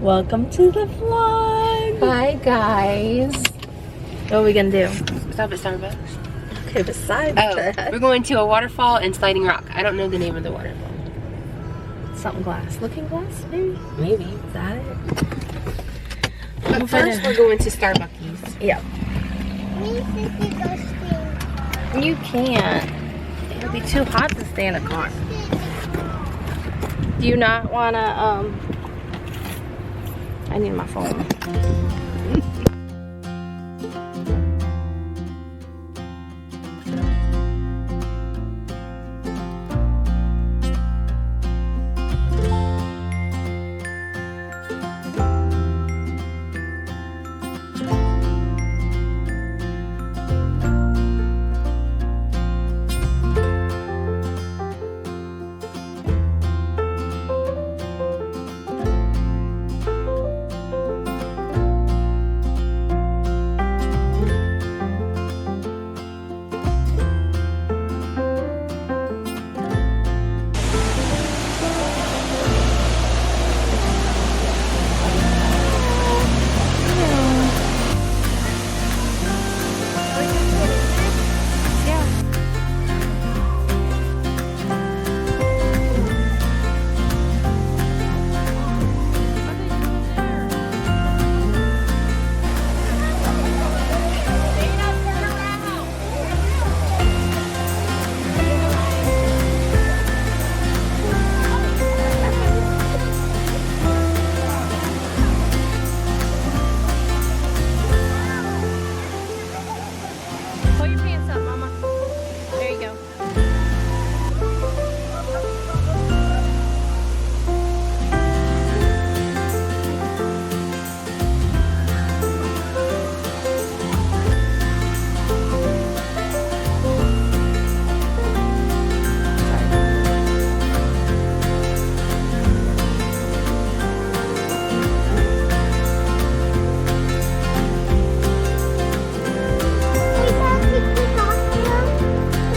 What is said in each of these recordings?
Welcome to the vlog. Hi guys. What are we gonna do? Stop at Starbucks. Okay, besides we're going to a waterfall and sliding rock. I don't know the name of the waterfall. something glass. Looking glass, maybe? Maybe. Is that it? But first we're going to Starbucks. Yeah. You can't. It'll be too hot to stay in a car. Do you not wanna, I need my phone.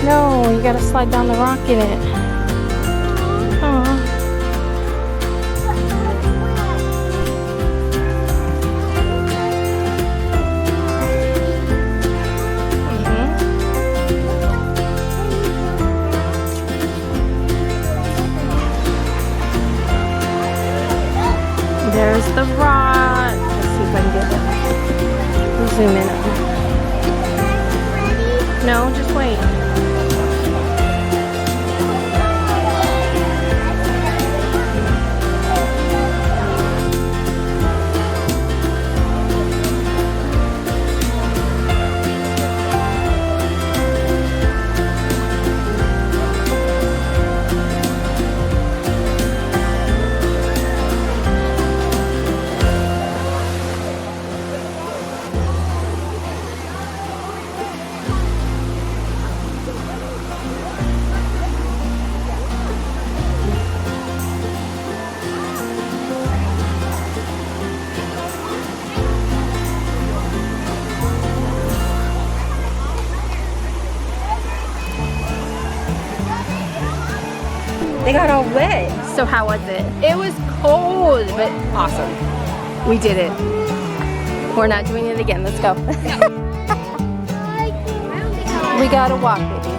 No, you gotta slide down the rock in it. Aww. There's the rock. Let's see if I can get it. We'll zoom in. No, just wait. They got all wet. So how was it? It was cold, but awesome. We did it. We're not doing it again. Let's go. We gotta walk, baby.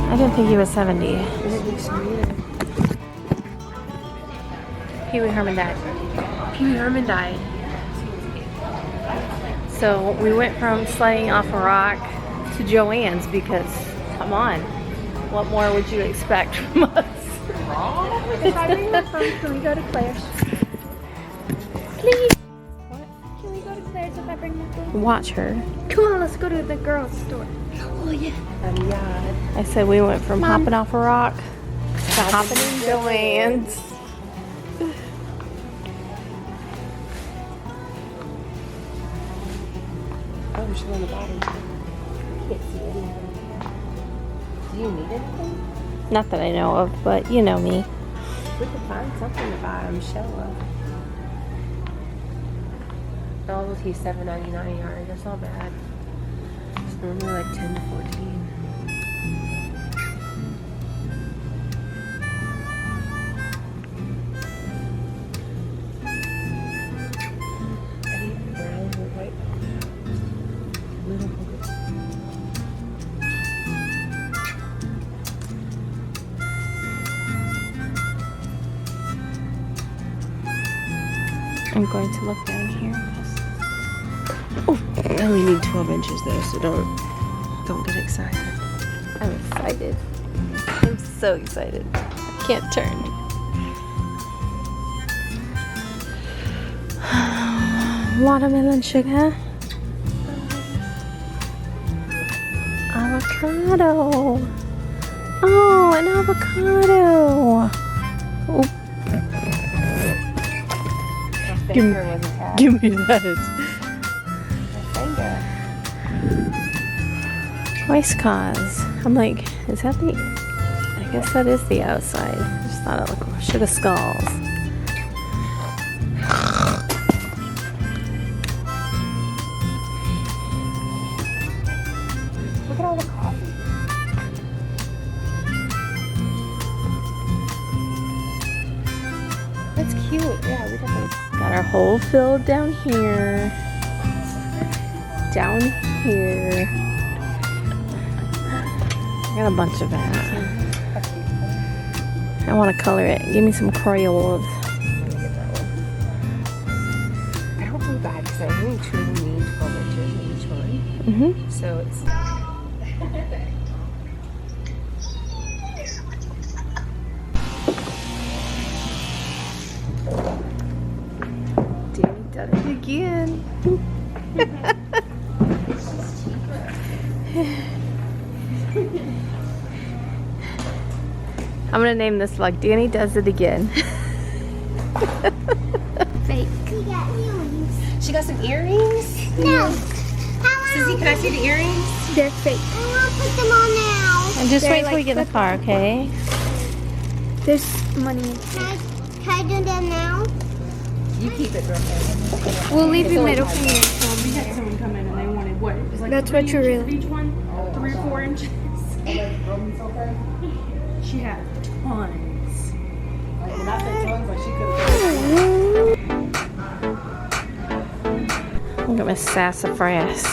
I didn't think he was 70. Pee Wee Herman died. Pee Wee Herman died. So we went from sliding off a rock to Joann's because Come on. What more would you expect from us? Can we go to Claire's? Please. What? Can we go to Claire's if I bring my food? Watch her. Come on, let's go to the girls' store. Oh yeah. I said we went from hopping off a rock to hopping in Joann's. Oh, she's on the bottom. I can't see anything. Do you need anything? Not that I know of, but you know me. We could find something to buy Michelle. Novelty he's $7.99 a yard. That's not bad. It's normally like 10 to 14. I need brown or white. Little pockets. I'm going to look down here. Oh, I only need 12 inches though, so don't get excited. I'm excited. I'm so excited. I can't turn. Watermelon sugar. Avocado. Oh, an avocado. Oh. Give me that. Rice cause. I'm like, is that the? I guess that is the outside. I just thought it looked like sugar skulls. Look at all the coffee. That's cute. Yeah, we definitely Got our hole filled down here. Down here. I got a bunch of that. I want to color it. Give me some Crayolas. I hope we buy because I really truly need 12 inches in each one. Mm-hmm. So it's. Danny done it again. I'm gonna name this vlog Danny Does It Again. Fake. We got earrings. She got some earrings? No. Susie, can I see the earrings? They're fake. I want to put them on now. And just They're wait till we like get in the car, okay? There's money in it. Can I do that now? You keep it, girl. We'll leave your middle finger. We had someone come in and they wanted what? It was like That's 3 what you inches really- of each one? 3 or 4 inches. She had tons. When I say tons, like she could have. Look at Miss Sassafras.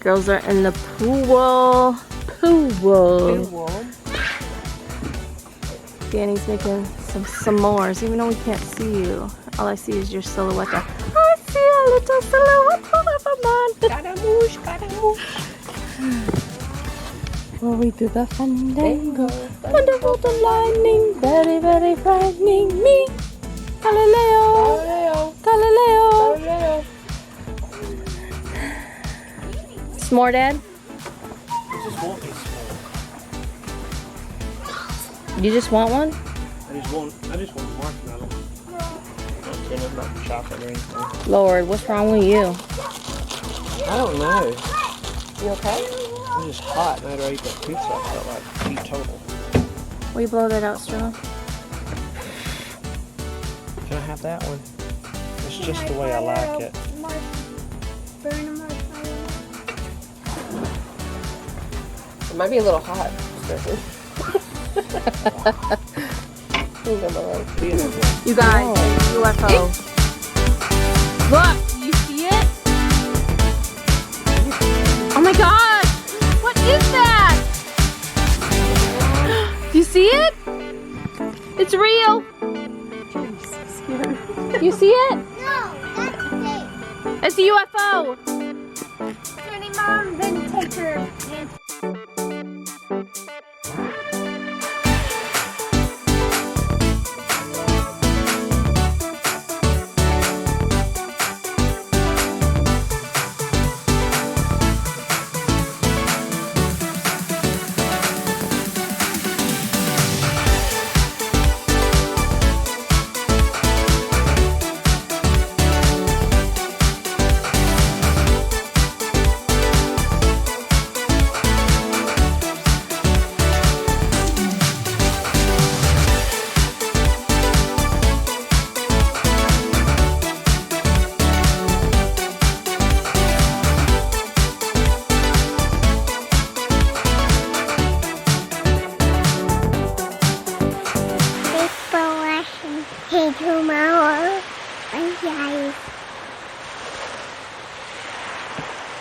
Girls are in the pool. Danny's making some s'mores, even though we can't see you. All I see is your silhouette. I see a little silhouette of a man. Scaramouche, Scaramouche. Well, we do the fandango. Wonderful, the lightning, very, very frightening me. Galileo, Galileo. S'more, Dad? You just want one? I just want marshmallow. Not chocolate or anything. Lord, what's wrong with you? I don't know. You okay? I'm just hot and after I ate that pizza, I felt like teetotal. Will you blow that out, Straw? Can I have that one? It's just the way I like it. Burn a marshmallow. It might be a little hot. You guys, UFO. Look, you see it? Oh my gosh! What is that? You see it? It's real. You see it? No, that's fake. It's a UFO. Pretty mom, then take her. Hey, tomorrow.